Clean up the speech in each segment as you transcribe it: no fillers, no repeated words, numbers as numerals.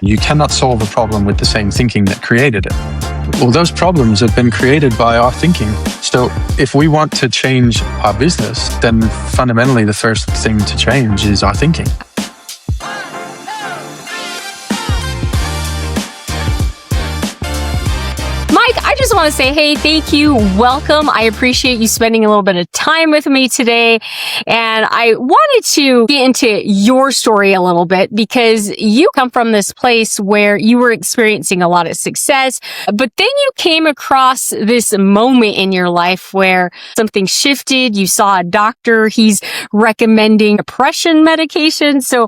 You cannot solve a problem with the same thinking that created it. Well, those problems have been created by our thinking. So if we want to change our business, then fundamentally the first thing to change is our thinking. I just want to say, hey, thank you. Welcome. I appreciate you spending a little bit of time with me today. And I wanted to get into your story a little bit because you come from this place where you were experiencing a lot of success, but then you came across this moment in your life where something shifted. You saw a doctor. He's recommending depression medication. So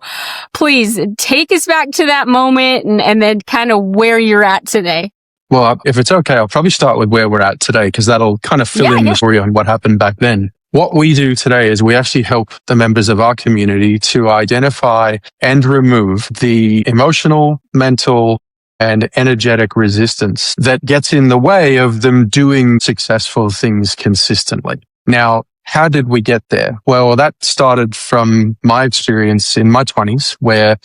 please take us back to that moment and then kind of where you're at today. Well, if it's okay, I'll probably start with where we're at today because that'll kind of fill in the story on what happened back then. What we do today is we actually help the members of our community to identify and remove the emotional, mental, and energetic resistance that gets in the way of them doing successful things consistently. Now, how did we get there? Well, that started from my experience in my 20s where,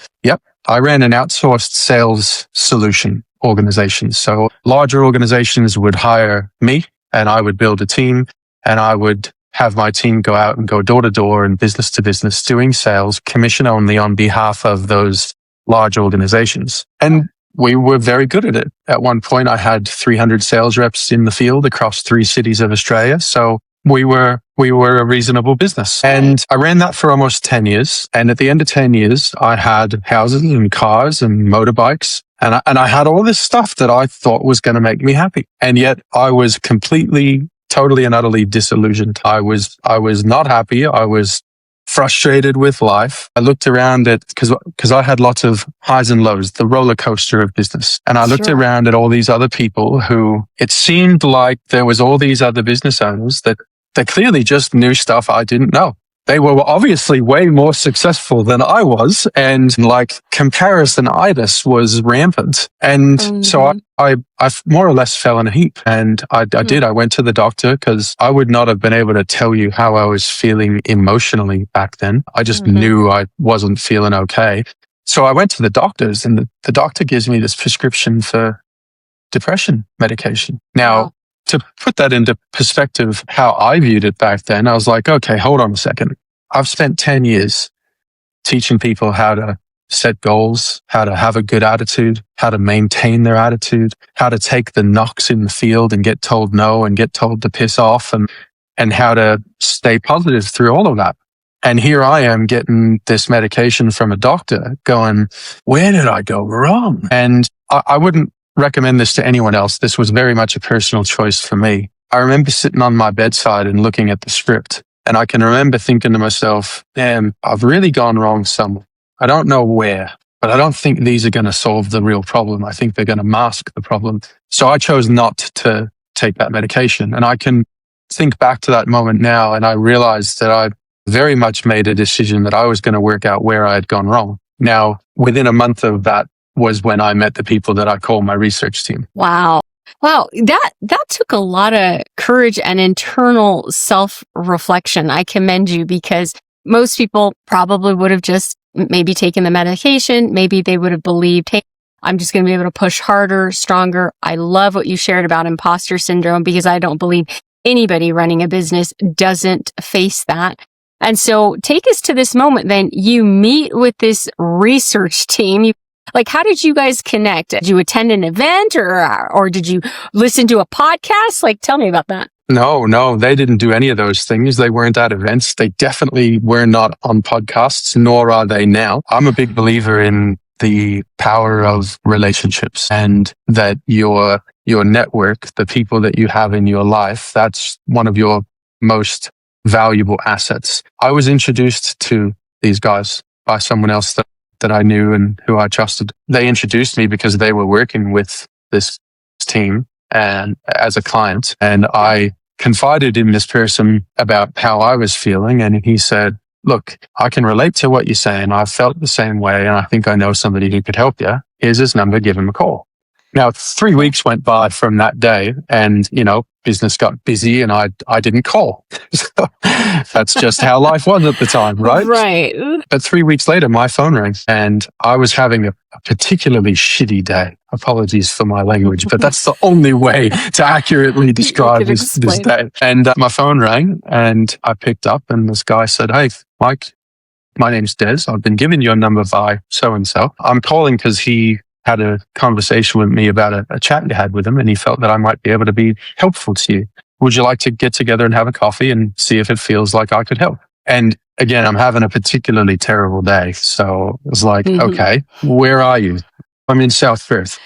I ran an outsourced sales solution organization. So larger organizations would hire me and I would build a team and I would have my team go out and go door to door and business to business doing sales, commission only on behalf of those large organizations. And we were very good at it. At one point, I had 300 sales reps in the field across 3 cities of Australia. So we were a reasonable business. And I ran that for almost 10 years. And at the end of 10 years, I had houses and cars and motorbikes. And I had all this stuff that I thought was going to make me happy. And yet I was totally and utterly disillusioned. I was not happy. I was frustrated with life. I looked around at, because I had lots of highs and lows, the roller coaster of business. And I looked around at all these other people who it seemed like there was all these other business owners that they clearly just knew stuff I didn't know. They were obviously way more successul than I was, and comparison-itis was rampant. And so I more or less fell in a heap. And I did. I went to the doctor because I would not have been able to tell you how I was feeling emotionally back then. I just knew I wasn't feeling okay. So I went to the doctors, and the doctor gives me this prescription for depression medication. Now, to put that into perspective, how I viewed it back then, I was like, okay, hold on a second. I've spent 10 years teaching people how to set goals, how to have a good attitude, how to maintain their attitude, how to take the knocks in the field and get told no and get told to piss off and how to stay positive through all of that. And here I am getting this medication from a doctor going, where did I go wrong? And I wouldn't recommend this to anyone else. This was very much a personal choice for me. I remember sitting on my bedside and looking at the script, and I can remember thinking to myself, damn, I've really gone wrong somewhere. I don't know where, but I don't think these are going to solve the real problem. I think they're going to mask the problem. So I chose not to take that medication. And I can think back to that moment now, and I realized that I very much made a decision that I was going to work out where I had gone wrong. Now, within a month of that, was when I met the people that I call my research team. Wow. That took a lot of courage and internal self-reflection. I commend you because most people probably would have just maybe taken the medication. Maybe they would have believed, hey, I'm just going to be able to push harder, stronger. I love what you shared about imposter syndrome because I don't believe anybody running a business doesn't face that. And so take us to this moment. Then you meet with this research team. How did you guys connect? Did you attend an event or did you listen to a podcast? Tell me about that. No, they didn't do any of those things. They weren't at events. They definitely were not on podcasts, nor are they now. I'm a big believer in the power of relationships and that your network, the people that you have in your life, that's one of your most valuable assets. I was introduced to these guys by someone else that I knew and who I trusted. They introduced me because they were working with this team and as a client. And I confided in this person about how I was feeling. And he said, look, I can relate to what you're saying. I felt the same way. And I think I know somebody who could help you. Here's his number. Give him a call. Now, 3 weeks went by from that day and, business got busy and I didn't call. So that's just how life was at the time, right? Right. But 3 weeks later, my phone rang and I was having a particularly shitty day. Apologies for my language, but that's the only way to accurately describe this day. And my phone rang and I picked up and this guy said, "Hey, Mike, my name's Des. I've been given your number by so-and-so. I'm calling because he had a conversation with me about a chat you had with him and he felt that I might be able to be helpful to you. Would you like to get together and have a coffee and see if it feels like I could help?" And again, I'm having a particularly terrible day. So it was like, okay, where are you? I'm in South Perth.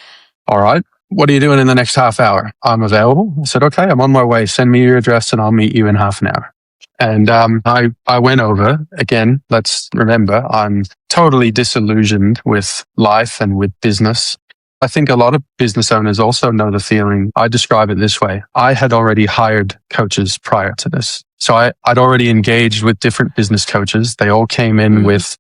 All right. What are you doing in the next half hour? I'm available. I said, okay, I'm on my way. Send me your address and I'll meet you in half an hour. And I went over. Again, let's remember, I'm totally disillusioned with life and with business. I think a lot of business owners also know the feeling. I describe it this way. I had already hired coaches prior to this. So I'd already engaged with different business coaches. They all came in with,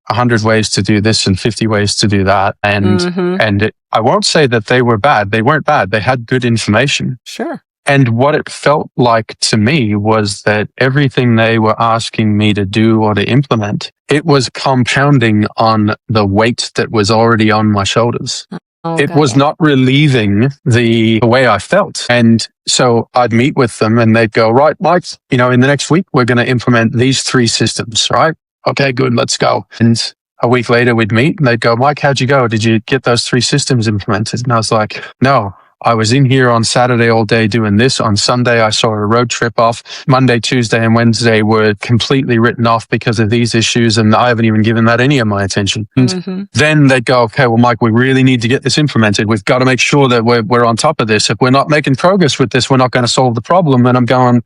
100 ways to do this and 50 ways to do that. And I won't say that they were bad. They weren't bad. They had good information. Sure. And what it felt like to me was that everything they were asking me to do or to implement, it was compounding on the weight that was already on my shoulders. Okay. It was not relieving the way I felt. And so I'd meet with them and they'd go, right, Mike, in the next week, we're going to implement these 3 systems, right? Okay, good, let's go. And a week later we'd meet and they'd go, Mike, how'd you go? Did you get those 3 systems implemented? And I was like, no. I was in here on Saturday all day doing this. On Sunday, I saw a road trip off. Monday, Tuesday, and Wednesday were completely written off because of these issues, and I haven't even given that any of my attention. And then they'd go, okay, well, Mike, we really need to get this implemented. We've got to make sure that we're on top of this. If we're not making progress with this, we're not going to solve the problem. And I'm going,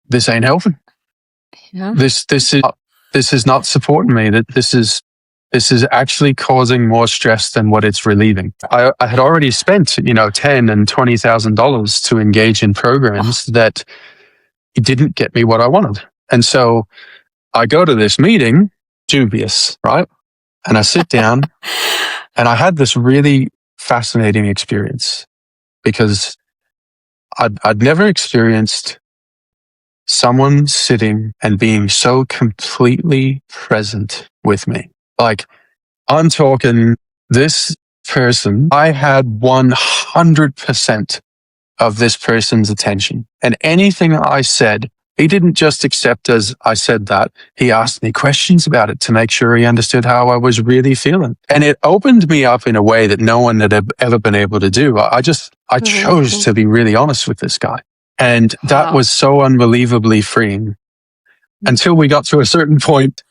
this ain't helping. Yeah. This is not supporting me. That this is actually causing more stress than what it's relieving. I had already spent, $10,000 and $20,000 to engage in programs that didn't get me what I wanted. And so I go to this meeting, dubious, right? And I sit down and I had this really fascinating experience because I'd never experienced someone sitting and being so completely present with me. Like, I'm talking this person, I had 100% of this person's attention. And anything I said, he didn't just accept as I said that. He asked me questions about it to make sure he understood how I was really feeling. And it opened me up in a way that no one had ever been able to do. I chose to be really honest with this guy. And that was so unbelievably freeing until we got to a certain point.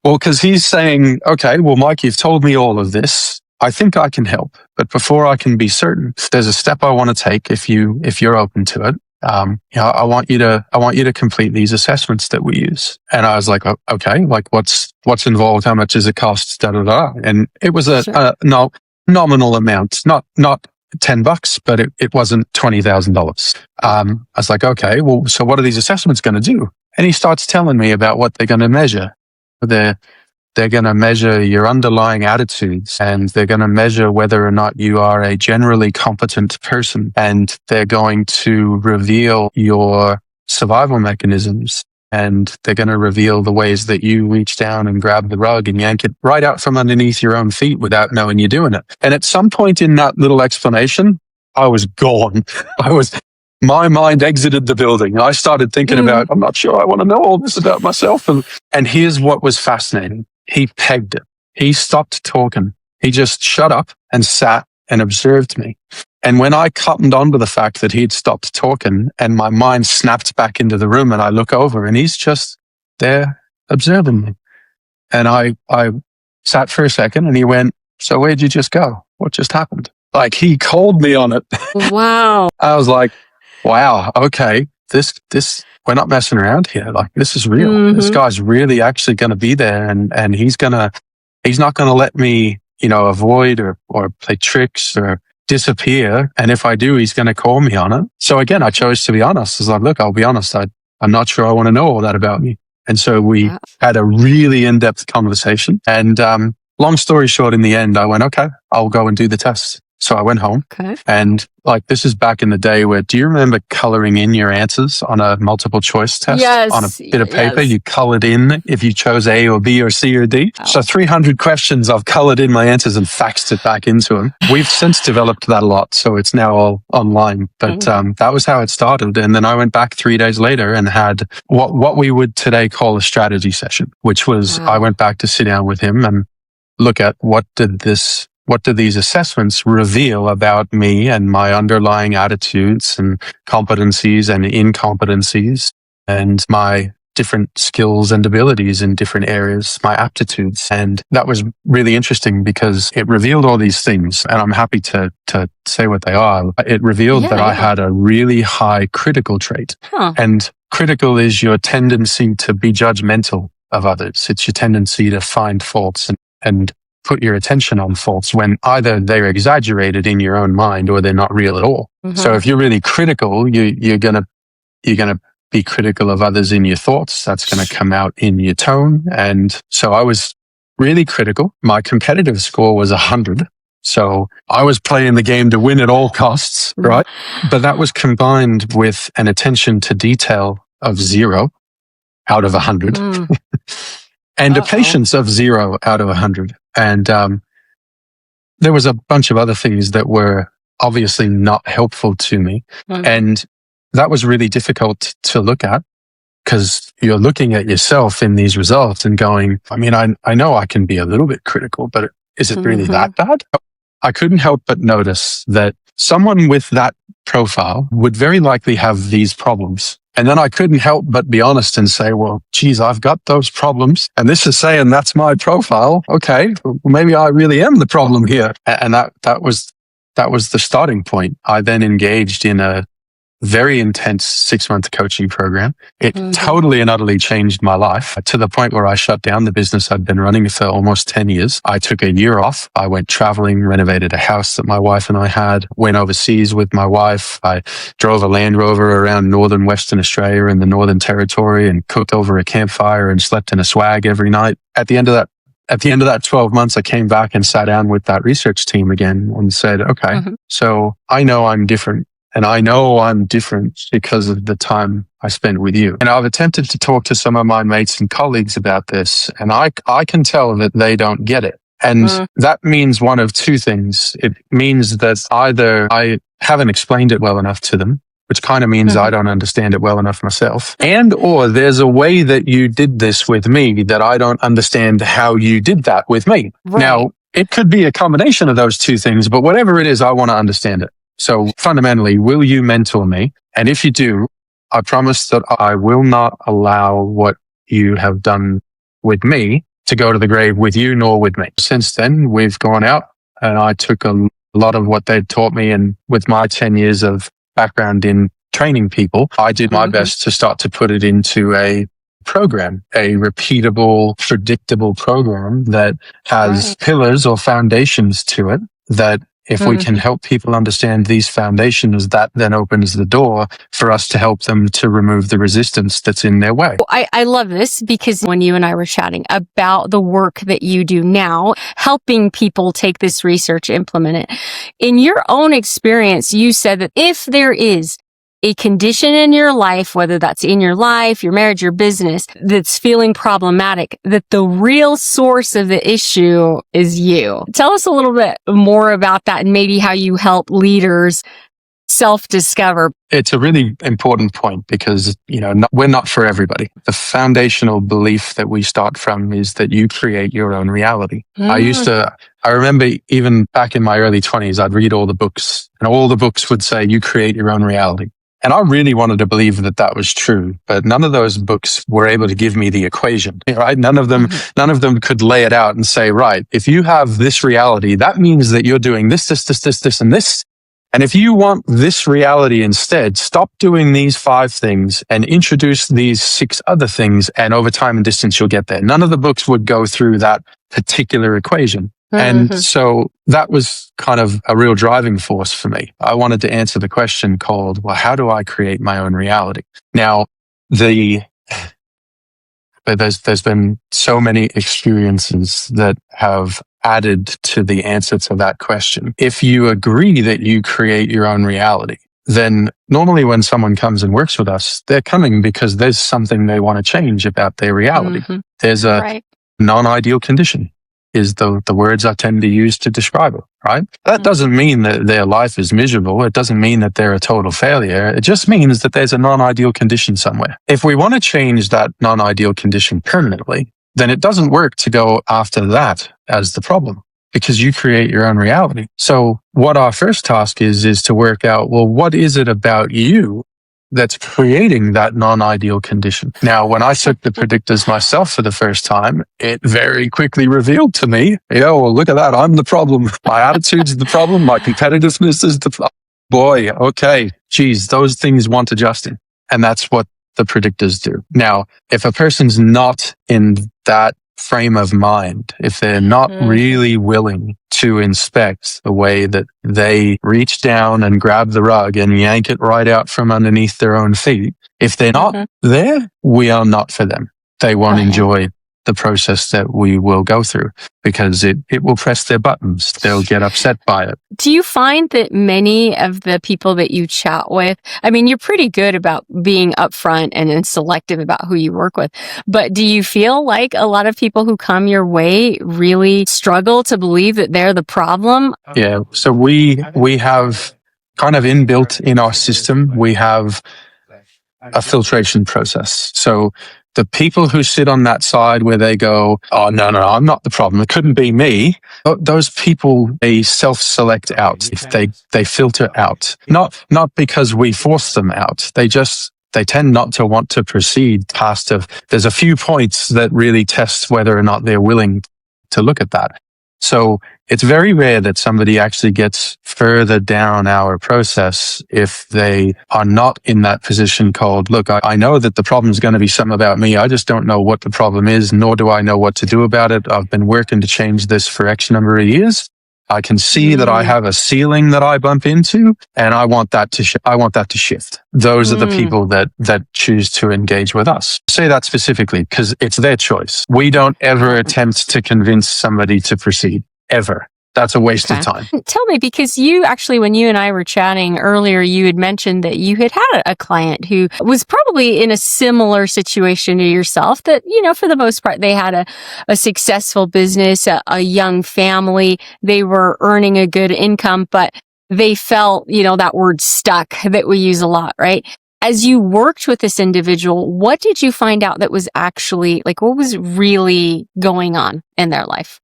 Because he's saying, okay, well, Mike, you've told me all of this. I think I can help. But before I can be certain, there's a step I want to take if you're open to it. I want you to complete these assessments that we use. And I was like, okay, like what's involved? How much does it cost? Da, da, da. And it was a nominal amount, not $10, but it wasn't $20,000. I was like, okay, well, so what are these assessments going to do? And he starts telling me about what they're going to measure. They're going to measure your underlying attitudes, and they're going to measure whether or not you are a generally competent person, and they're going to reveal your survival mechanisms, and they're going to reveal the ways that you reach down and grab the rug and yank it right out from underneath your own feet without knowing you're doing it. And at some point in that little explanation, I was gone. My mind exited the building. I started thinking about, I'm not sure I want to know all this about myself. And here's what was fascinating. He pegged it. He stopped talking. He just shut up and sat and observed me. And when I cottoned on to the fact that he'd stopped talking and my mind snapped back into the room and I look over and he's just there observing me. And I sat for a second and he went, so where'd you just go? What just happened? Like, he called me on it. Wow. I was like, wow, okay, this, we're not messing around here. Like, this is real. This guy's really actually going to be there, and he's not going to let me, avoid or play tricks or disappear. And if I do, he's going to call me on it. So again, I chose to be honest. I was like, look, I'll be honest. I'm not sure I want to know all that about me. And so we had a really in-depth conversation. And long story short, in the end, I went, okay, I'll go and do the test. So I went home Okay. and like, this is back in the day where, do you remember coloring in your answers on a multiple choice test? Yes. On a bit of paper, Yes. you colored in if you chose A or B or C or D. Oh. So 300 questions, I've colored in my answers and faxed it back into them. We've since developed that a lot. So it's now all online. But that was how it started. And then I went back 3 days later and had what we would today call a strategy session, which was I went back to sit down with him and look at what did these assessments reveal about me and my underlying attitudes and competencies and incompetencies and my different skills and abilities in different areas, my aptitudes. And that was really interesting because it revealed all these things. And I'm happy to say what they are. It revealed that I had a really high critical trait. And critical is your tendency to be judgmental of others. It's your tendency to find faults and put your attention on faults when either they're exaggerated in your own mind or they're not real at all. So if you're really critical, you're gonna be critical of others in your thoughts. That's going to come out in your tone. And so I was really critical. My competitive score was 100. So I was playing the game to win at all costs, right? But that was combined with an attention to detail of 0 out of 100 and a patience of 0 out of 100. And there was a bunch of other things that were obviously not helpful to me. And that was really difficult to look at because you're looking at yourself in these results and going, I mean, I know I can be a little bit critical, but is it really that bad? I couldn't help but notice that someone with that profile would very likely have these problems. And then I couldn't help but be honest and say, well, geez, I've got those problems. And this is saying that's my profile. Okay, well, maybe I really am the problem here. And that was the starting point. I then engaged in a very intense 6-month coaching program. It totally and utterly changed my life to the point where I shut down the business I'd been running for almost 10 years. I took a year off. I went traveling, renovated a house that my wife and I had, went overseas with my wife. I drove a Land Rover around northern Western Australia and the Northern Territory and cooked over a campfire and slept in a swag every night. At the end of that 12 months, I came back and sat down with that research team again and said, okay, so I know I'm different. And I know I'm different because of the time I spent with you. And I've attempted to talk to some of my mates and colleagues about this, and I can tell that they don't get it. And that means one of two things. It means that either I haven't explained it well enough to them, which kind of means I don't understand it well enough myself, and or there's a way that you did this with me that I don't understand how you did that with me. Now, it could be a combination of those two things, but whatever it is, I want to understand it. So fundamentally, will you mentor me? And if you do, I promise that I will not allow what you have done with me to go to the grave with you nor with me. Since then, we've gone out and I took a lot of what they'd taught me, and with my 10 years of background in training people, I did my best to start to put it into a program, a repeatable, predictable program that has pillars or foundations to it that if we can help people understand these foundations, that then opens the door for us to help them to remove the resistance that's in their way. I love this because when you and I were chatting about the work that you do now, helping people take this research, implement it. In your own experience, you said that if there is a condition in your life, whether that's in your life, your marriage, your business, that's feeling problematic, that the real source of the issue is you. Tell us a little bit more about that and maybe how you help leaders self-discover. It's a really important point because, we're not for everybody. The foundational belief that we start from is that you create your own reality. I remember even back in my early 20s, I'd read all the books and all the books would say you create your own reality. And I really wanted to believe that was true, but none of those books were able to give me the equation, right? None of them could lay it out and say, right, if you have this reality, that means that you're doing this, and this. And if you want this reality instead, stop doing these 5 things and introduce these 6 other things. And over time and distance, you'll get there. None of the books would go through that particular equation. And so that was kind of a real driving force for me. I wanted to answer the question called, well, how do I create my own reality? Now, there's been so many experiences that have added to the answer to that question. If you agree that you create your own reality, then normally when someone comes and works with us, they're coming because there's something they want to change about their reality. There's a non-ideal condition is the words I tend to use to describe it, right? That doesn't mean that their life is miserable. It doesn't mean that they're a total failure. It just means that there's a non-ideal condition somewhere. If we want to change that non-ideal condition permanently, then it doesn't work to go after that as the problem, because you create your own reality. So what our first task is to work out, well, what is it about you that's creating that non-ideal condition? Now, when I took the predictors myself for the first time, it very quickly revealed to me, well, look at that. I'm the problem. My attitude's the problem. My competitiveness is the problem. Boy, okay. Geez, those things want adjusting. And that's what the predictors do. Now, if a person's not in that frame of mind, if they're not really willing to inspect the way that they reach down and grab the rug and yank it right out from underneath their own feet, if they're not there, we are not for them. They won't enjoy the process that we will go through because it will press their buttons. They'll get upset by it. Do you find that many of the people that you chat with, I mean, you're pretty good about being upfront and then selective about who you work with, but do you feel like a lot of people who come your way really struggle to believe that they're the problem? Yeah. So we have kind of inbuilt in our system, we have a filtration process. So the people who sit on that side where they go, oh, no, I'm not the problem. It couldn't be me. Those people, they self-select out. If they filter out, not because we force them out. They tend not to want to proceed past there's a few points that really test whether or not they're willing to look at that. So it's very rare that somebody actually gets further down our process if they are not in that position called, look, I know that the problem is going to be something about me. I just don't know what the problem is, nor do I know what to do about it. I've been working to change this for X number of years. I can see that I have a ceiling that I bump into, and I want that to shift. Those are the people that choose to engage with us. I say that specifically because it's their choice. We don't ever attempt to convince somebody to proceed, ever. That's a waste of time. Tell me, because you actually, when you and I were chatting earlier, you had mentioned that you had a client who was probably in a similar situation to yourself, that, for the most part, they had a successful business, a young family, they were earning a good income, but they felt, that word stuck that we use a lot, right? As you worked with this individual, what did you find out that was actually, what was really going on in their life?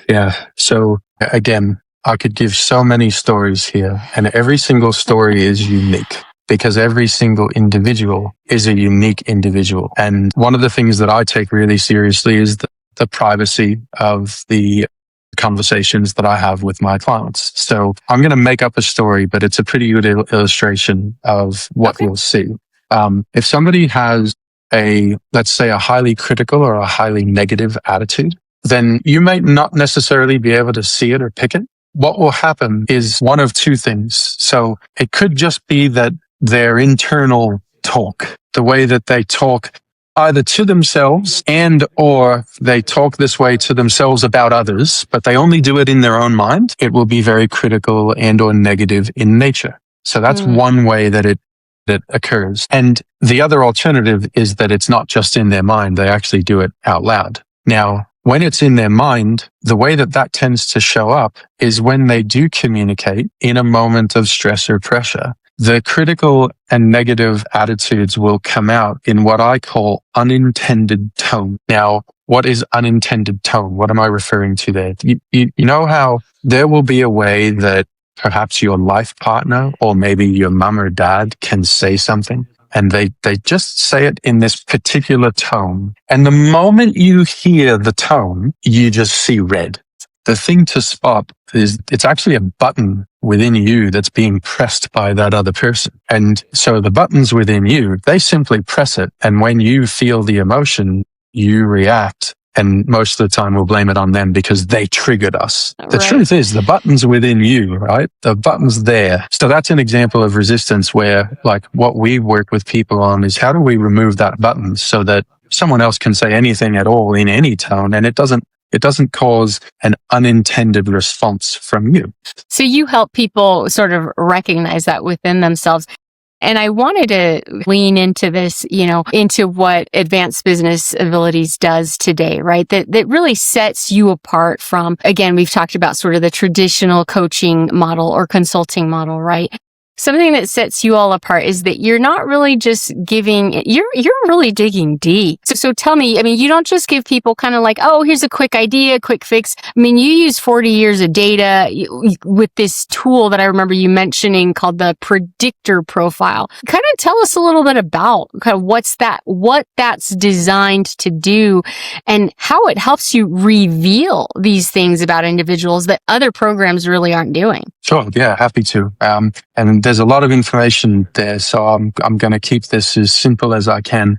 Yeah. So again, I could give so many stories here, and every single story is unique because every single individual is a unique individual. And one of the things that I take really seriously is the privacy of the conversations that I have with my clients. So I'm going to make up a story, but it's a pretty good illustration of what you'll see. If somebody has let's say a highly critical or a highly negative attitude, then you might not necessarily be able to see it or pick it. What will happen is one of two things. So it could just be that their internal talk, the way that they talk either to themselves and or they talk this way to themselves about others, but they only do it in their own mind. It will be very critical and or negative in nature. So that's one way that it occurs. And the other alternative is that it's not just in their mind. They actually do it out loud. Now, when it's in their mind, the way that tends to show up is when they do communicate in a moment of stress or pressure. The critical and negative attitudes will come out in what I call unintended tone. Now, what is unintended tone? What am I referring to there? You know how there will be a way that perhaps your life partner or maybe your mum or dad can say something, and they just say it in this particular tone. And the moment you hear the tone, you just see red. The thing to spot is it's actually a button within you that's being pressed by that other person. And so the buttons within you, they simply press it. And when you feel the emotion, you react. And most of the time we'll blame it on them because they triggered us. The truth is the button's within you, right? The button's there. So that's an example of resistance where what we work with people on is how do we remove that button so that someone else can say anything at all in any tone and it doesn't It doesn't cause an unintended response from you. So you help people sort of recognize that within themselves. And I wanted to lean into this, into what Advanced Business Abilities does today, right? That really sets you apart from, again, we've talked about sort of the traditional coaching model or consulting model, right? Something that sets you all apart is that you're not really just giving, you're really digging deep. So tell me, you don't just give people kind of like, oh, here's a quick idea, quick fix. You use 40 years of data with this tool that I remember you mentioning called the predictor profile. Kind of tell us a little bit about kind of what that's designed to do and how it helps you reveal these things about individuals that other programs really aren't doing. Sure. Yeah, happy to. And there's a lot of information there, so I'm going to keep this as simple as I can.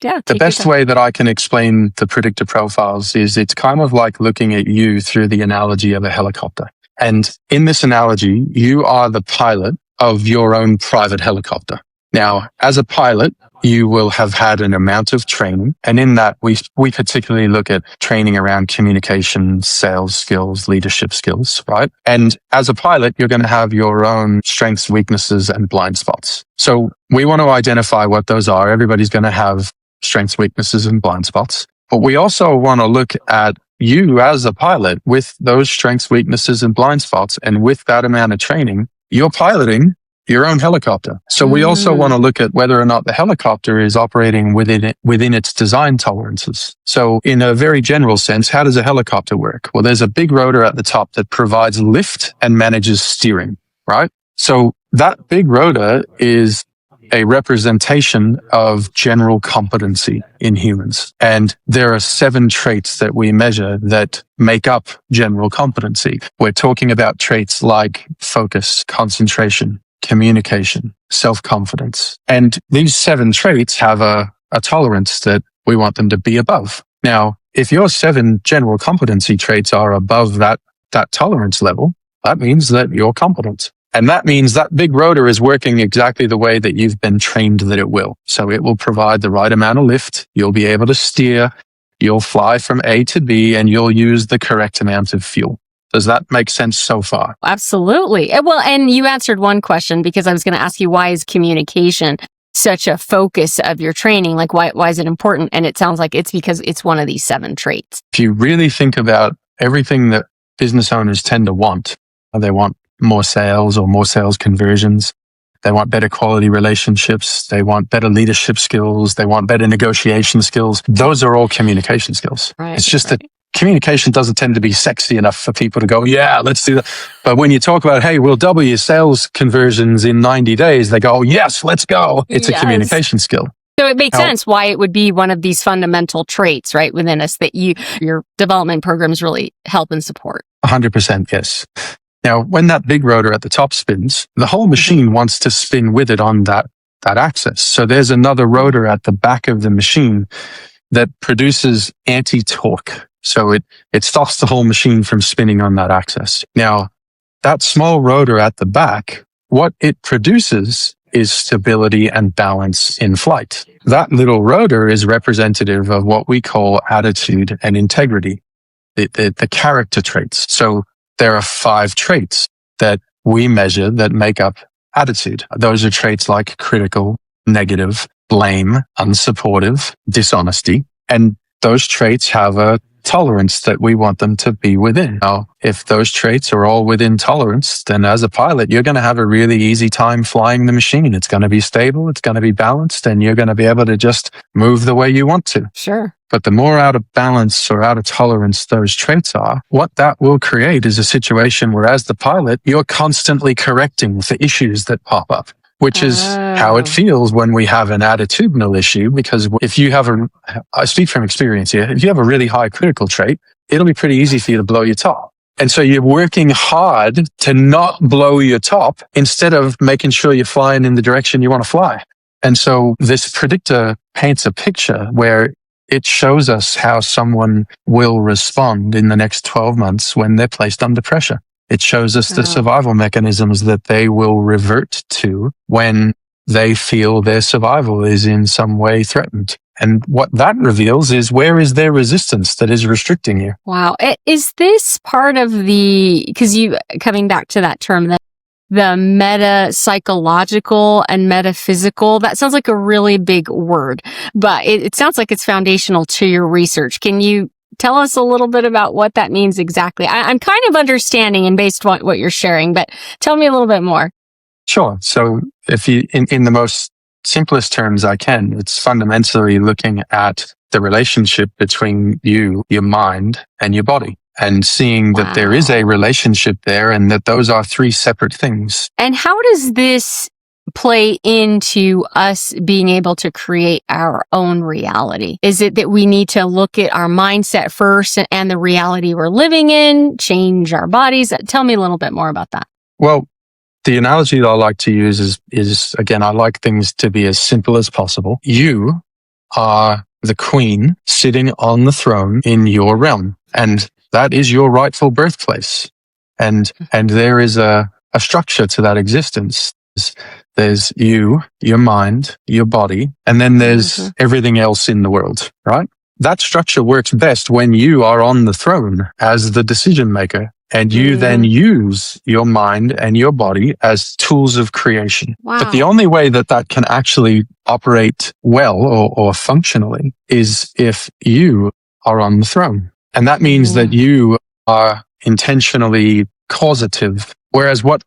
Yeah. The best way that I can explain the predictor profiles is it's kind of like looking at you through the analogy of a helicopter. And in this analogy, you are the pilot of your own private helicopter. Now, as a pilot, you will have had an amount of training. And in that, we particularly look at training around communication, sales skills, leadership skills, right? And as a pilot, you're going to have your own strengths, weaknesses, and blind spots. So we want to identify what those are. Everybody's going to have strengths, weaknesses, and blind spots. But we also want to look at you as a pilot with those strengths, weaknesses, and blind spots. And with that amount of training, you're piloting your own helicopter. So we also want to look at whether or not the helicopter is operating within its design tolerances. So in a very general sense, how does a helicopter work? Well, there's a big rotor at the top that provides lift and manages steering, right? So that big rotor is a representation of general competency in humans. And there are 7 traits that we measure that make up general competency. We're talking about traits like focus, concentration, communication, self-confidence. And these 7 traits have a tolerance that we want them to be above. Now, if your 7 general competency traits are above that tolerance level, that means that you're competent. And that means that big rotor is working exactly the way that you've been trained that it will. So it will provide the right amount of lift. You'll be able to steer. You'll fly from A to B and you'll use the correct amount of fuel. Does that make sense so far? Absolutely. Well, and you answered one question because I was going to ask you, why is communication such a focus of your training? Like, why is it important? And it sounds like it's because it's one of these 7 traits. If you really think about everything that business owners tend to want, they want more sales or more sales conversions. They want better quality relationships. They want better leadership skills. They want better negotiation skills. Those are all communication skills. Right, it's just that communication doesn't tend to be sexy enough for people to go, yeah, let's do that. But when you talk about, hey, we'll double your sales conversions in 90 days, they go, yes, let's go. It's a communication skill. So it makes sense why it would be one of these fundamental traits, right, within us that your development programs really help and support. 100%, yes. Now, when that big rotor at the top spins, the whole machine wants to spin with it on that axis. So there's another rotor at the back of the machine that produces anti-torque. So it stops the whole machine from spinning on that axis. Now, that small rotor at the back, what it produces is stability and balance in flight. That little rotor is representative of what we call attitude and integrity, the character traits. So there are 5 traits that we measure that make up attitude. Those are traits like critical, negative, blame, unsupportive, dishonesty. And those traits have a tolerance that we want them to be within. Now, if those traits are all within tolerance, then as a pilot, you're going to have a really easy time flying the machine. It's going to be stable, it's going to be balanced, and you're going to be able to just move the way you want to. Sure. But the more out of balance or out of tolerance those traits are, what that will create is a situation where as the pilot, you're constantly correcting for issues that pop up, which is how it feels when we have an attitudinal issue. Because if you have I speak from experience here, if you have a really high critical trait, it'll be pretty easy for you to blow your top. And so you're working hard to not blow your top instead of making sure you're flying in the direction you want to fly. And so this predictor paints a picture where it shows us how someone will respond in the next 12 months when they're placed under pressure. It shows us the survival mechanisms that they will revert to when they feel their survival is in some way threatened. And what that reveals is, where is their resistance that is restricting you? Wow. Is this part of because you, coming back to that term, the meta psychological and metaphysical, that sounds like a really big word, but it sounds like it's foundational to your research. Can you tell us a little bit about what that means exactly? I'm kind of understanding and based on what you're sharing, but tell me a little bit more. Sure. So if you, in the most simplest terms I can, it's fundamentally looking at the relationship between you, your mind, and your body, and seeing that there is a relationship there and that those are three separate things. And how does this play into us being able to create our own reality? Is it that we need to look at our mindset first and the reality we're living in, change our bodies? Tell me a little bit more about that. Well, the analogy that I like to use is again, I like things to be as simple as possible. You are the queen sitting on the throne in your realm, and that is your rightful birthplace. And there is a structure to that existence. There's you, your mind, your body, and then there's everything else in the world, right? That structure works best when you are on the throne as the decision maker. And you then use your mind and your body as tools of creation. Wow. But the only way that that can actually operate well or functionally is if you are on the throne. And that means that you are intentionally causative. Whereas what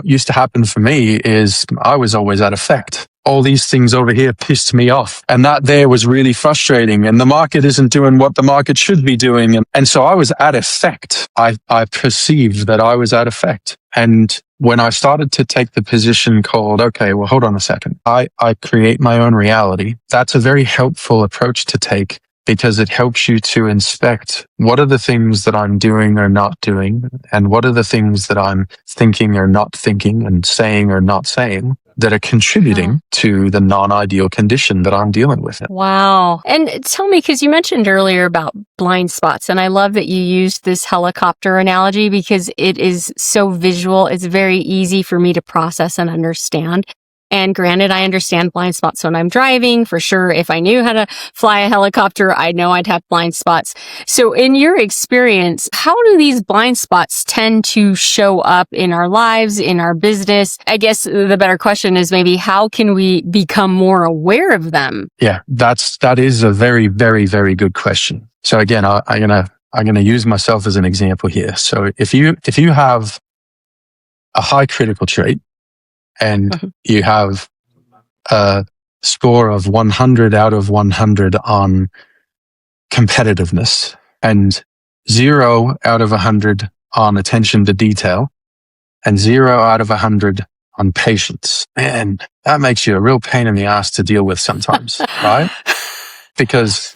used to happen for me is I was always at effect. All these things over here pissed me off. And that there was really frustrating. And the market isn't doing what the market should be doing. And so I was at effect. I perceived that I was at effect. And when I started to take the position called, okay, well, hold on a second. I create my own reality. That's a very helpful approach to take, because it helps you to inspect what are the things that I'm doing or not doing, and what are the things that I'm thinking or not thinking and saying or not saying that are contributing to the non-ideal condition that I'm dealing with. Wow. And tell me, because you mentioned earlier about blind spots, and I love that you used this helicopter analogy because it is so visual. It's very easy for me to process and understand. And granted, I understand blind spots when I'm driving, for sure. If I knew how to fly a helicopter, I know I'd have blind spots. So in your experience, how do these blind spots tend to show up in our lives, in our business? I guess the better question is maybe how can we become more aware of them? Yeah, that is a very, very, very good question. So again, I'm gonna use myself as an example here. So if you have a high critical trait, and you have a score of 100 out of 100 on competitiveness and 0 out of 100 on attention to detail and 0 out of 100 on patience. Man, that makes you a real pain in the ass to deal with sometimes, right? Because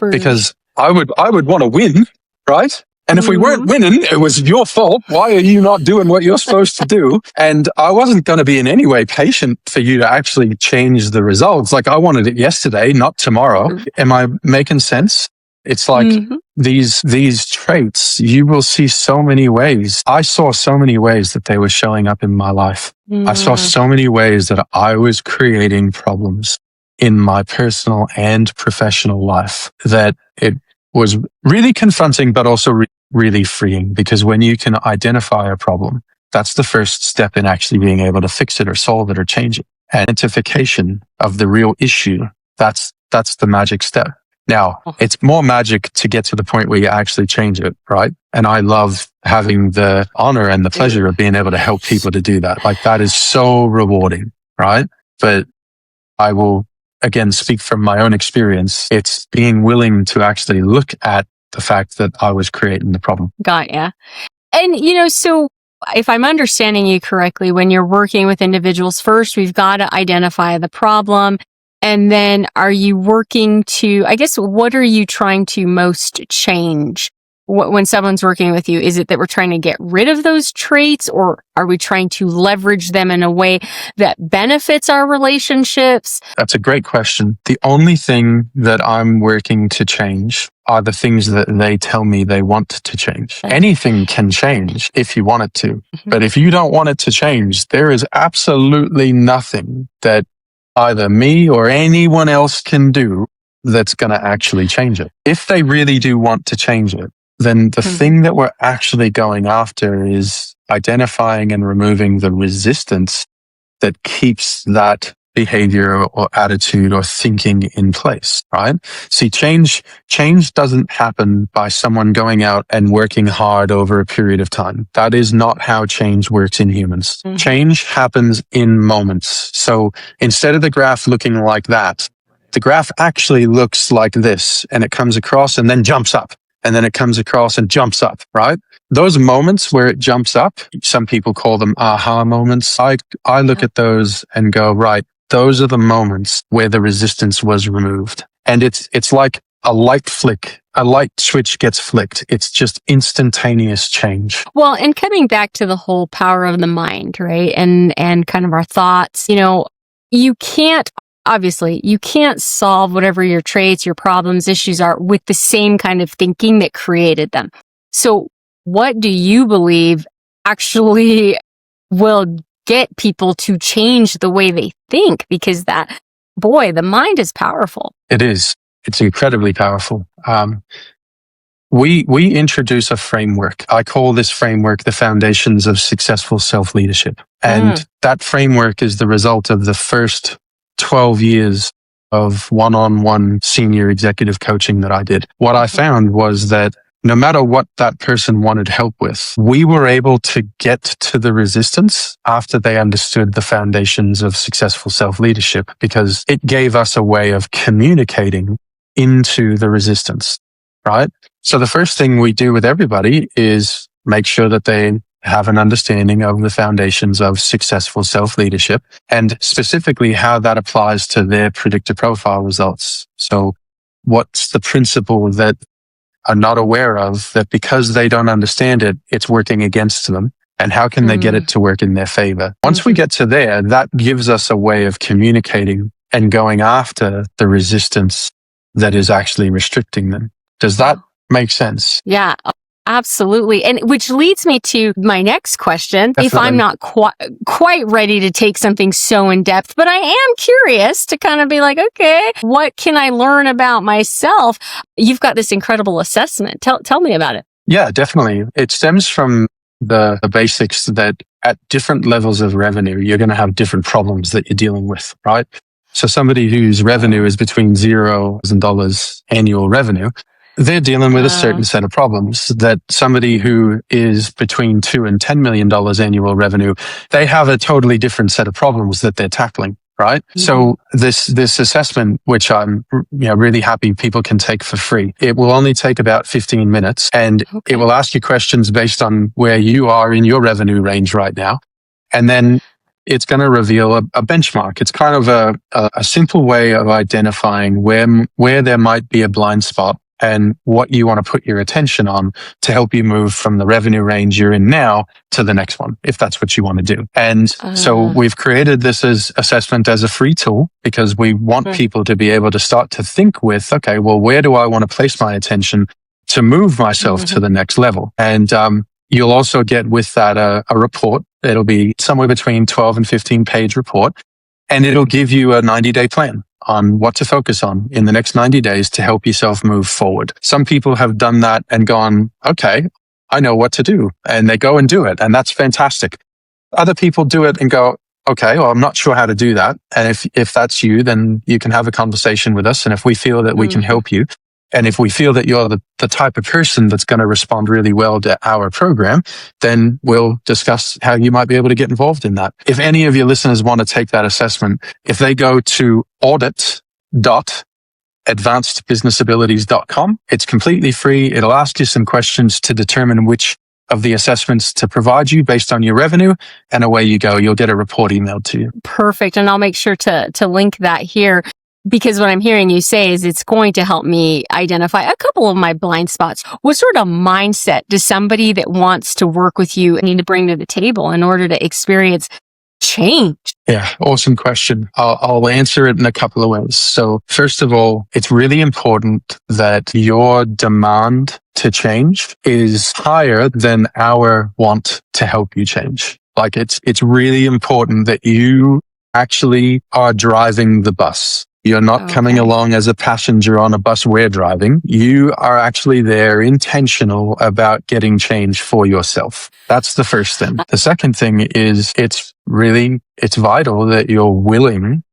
I would want to win, right? And if we weren't winning, it was your fault. Why are you not doing what you're supposed to do? And I wasn't going to be in any way patient for you to actually change the results. Like I wanted it yesterday, not tomorrow. Am I making sense? It's like these traits, you will see so many ways. I saw so many ways that they were showing up in my life. I saw so many ways that I was creating problems in my personal and professional life that it was really confronting, but also really freeing, because when you can identify a problem, that's the first step in actually being able to fix it or solve it or change it. Identification of the real issue, that's the magic step. Now, it's more magic to get to the point where you actually change it, right? And I love having the honor and the pleasure of being able to help people to do that. Like that is so rewarding, right? But I will again speak from my own experience. It's being willing to actually look at the fact that I was creating the problem. Got ya. And, so if I'm understanding you correctly, when you're working with individuals, first, we've got to identify the problem. And then are you working to, I guess, what are you trying to most change when someone's working with you? Is it that we're trying to get rid of those traits, or are we trying to leverage them in a way that benefits our relationships? That's a great question. The only thing that I'm working to change are the things that they tell me they want to change. Anything can change if you want it to. But if you don't want it to change, there is absolutely nothing that either me or anyone else can do that's going to actually change it. If they really do want to change it, then the thing that we're actually going after is identifying and removing the resistance that keeps that behavior or attitude or thinking in place, right? See, change doesn't happen by someone going out and working hard over a period of time. That is not how change works in humans. Change happens in moments. So instead of the graph looking like that, the graph actually looks like this, and it comes across and then jumps up, and then it comes across and jumps up, right? Those moments where it jumps up, some people call them aha moments. I look at those and go, right, those are the moments where the resistance was removed. And it's like a light flick. A light switch gets flicked. It's just instantaneous change. Well, and coming back to the whole power of the mind, right? And kind of our thoughts, you can't solve whatever your traits, your problems, issues are with the same kind of thinking that created them. So what do you believe actually will get people to change the way they think? Because the mind is powerful. It is. It's incredibly powerful. We introduce a framework. I call this framework the foundations of successful self-leadership. And that framework is the result of the first 12 years of one-on-one senior executive coaching that I did. What I found was that no matter what that person wanted help with, we were able to get to the resistance after they understood the foundations of successful self-leadership, because it gave us a way of communicating into the resistance, right? So the first thing we do with everybody is make sure that they have an understanding of the foundations of successful self-leadership, and specifically how that applies to their predictor profile results. So what's the principle that are not aware of, that because they don't understand it, it's working against them? And how can they get it to work in their favor? Once we get to there, that gives us a way of communicating and going after the resistance that is actually restricting them. Does that make sense? Yeah, absolutely. And which leads me to my next question. Definitely. If I'm not quite ready to take something so in depth, but I am curious to kind of be like, okay, what can I learn about myself? You've got this incredible assessment. Tell me about it. Yeah, definitely. It stems from the basics that at different levels of revenue, you're going to have different problems that you're dealing with, right? So somebody whose revenue is between $0 annual revenue, they're dealing with a certain set of problems. That somebody who is between $2 and $10 million annual revenue, they have a totally different set of problems that they're tackling, right? So this assessment, which I'm really happy people can take for free, it will only take about 15 minutes, and it will ask you questions based on where you are in your revenue range right now. And then it's going to reveal a benchmark. It's kind of a simple way of identifying where there might be a blind spot and what you want to put your attention on to help you move from the revenue range you're in now to the next one, if that's what you want to do. And so we've created this as assessment as a free tool, because we want people to be able to start to think with, okay, well, where do I want to place my attention to move myself to the next level? And you'll also get with that a report. It'll be somewhere between 12 and 15 page report, and it'll give you a 90-day plan on what to focus on in the next 90 days to help yourself move forward. Some people have done that and gone, okay, I know what to do. And they go and do it. And that's fantastic. Other people do it and go, okay, well, I'm not sure how to do that. And if that's you, then you can have a conversation with us. And if we feel that we can help you, and if we feel that you're the type of person that's going to respond really well to our program, then we'll discuss how you might be able to get involved in that. If any of your listeners want to take that assessment, if they go to audit.advancedbusinessabilities.com, it's completely free. It'll ask you some questions to determine which of the assessments to provide you based on your revenue, and away you go. You'll get a report emailed to you. Perfect. And I'll make sure to link that here. Because what I'm hearing you say is it's going to help me identify a couple of my blind spots. What sort of mindset does somebody that wants to work with you need to bring to the table in order to experience change? Yeah, awesome question. I'll answer it in a couple of ways. So first of all, it's really important that your demand to change is higher than our want to help you change. Like it's really important that you actually are driving the bus. You're not coming along as a passenger on a bus we're driving. You are actually there intentional about getting change for yourself. That's the first thing. The second thing is it's vital that you're willing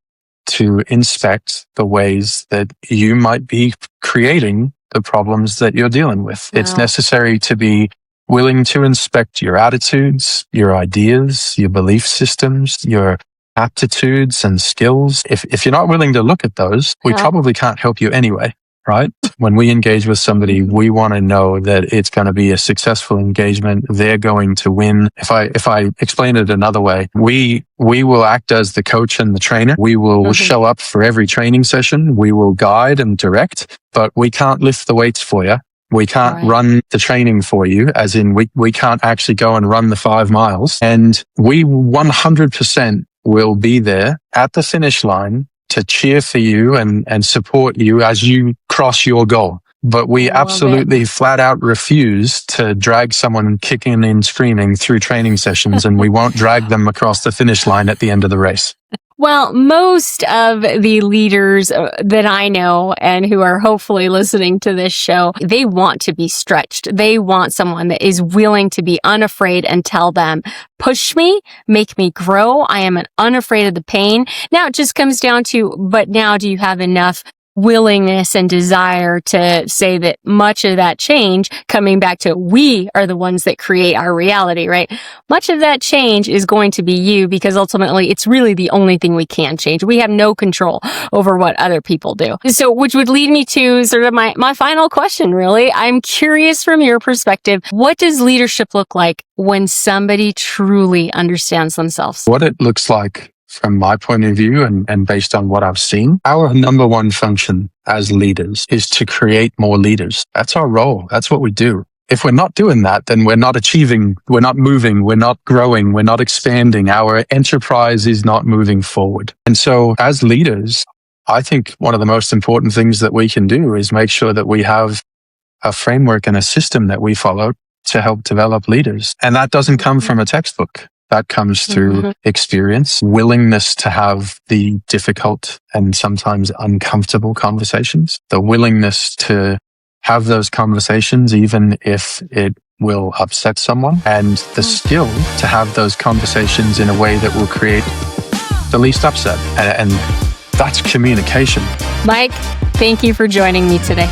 to inspect the ways that you might be creating the problems that you're dealing with. Wow. It's necessary to be willing to inspect your attitudes, your ideas, your belief systems, your aptitudes and skills. If you're not willing to look at those, we probably can't help you anyway, right? When we engage with somebody, we want to know that it's going to be a successful engagement. They're going to win. If I explain it another way, we will act as the coach and the trainer. We will show up for every training session. We will guide and direct, but we can't lift the weights for you. We can't run the training for you, as in we can't actually go and run the 5 miles. And we 100% will be there at the finish line to cheer for you and support you as you cross your goal. But we absolutely flat out refuse to drag someone kicking and screaming through training sessions, and we won't drag them across the finish line at the end of the race. Well, most of the leaders that I know and who are hopefully listening to this show, they want to be stretched. They want someone that is willing to be unafraid and tell them, push me, make me grow. I am unafraid of the pain. Now it just comes down to, but now do you have enough willingness and desire to say that much of that change, coming back to we are the ones that create our reality, right? Much of that change is going to be you, because ultimately it's really the only thing we can change. We have no control over what other people do. So, which would lead me to sort of my final question, really. I'm curious from your perspective, what does leadership look like when somebody truly understands themselves? What it looks like from my point of view and based on what I've seen, our number one function as leaders is to create more leaders. That's our role. That's what we do. If we're not doing that, then we're not achieving, we're not moving, we're not growing, we're not expanding. Our enterprise is not moving forward. And so as leaders, I think one of the most important things that we can do is make sure that we have a framework and a system that we follow to help develop leaders. And that doesn't come from a textbook. That comes through experience, willingness to have the difficult and sometimes uncomfortable conversations, the willingness to have those conversations even if it will upset someone, and the skill to have those conversations in a way that will create the least upset. And that's communication. Mike, thank you for joining me today.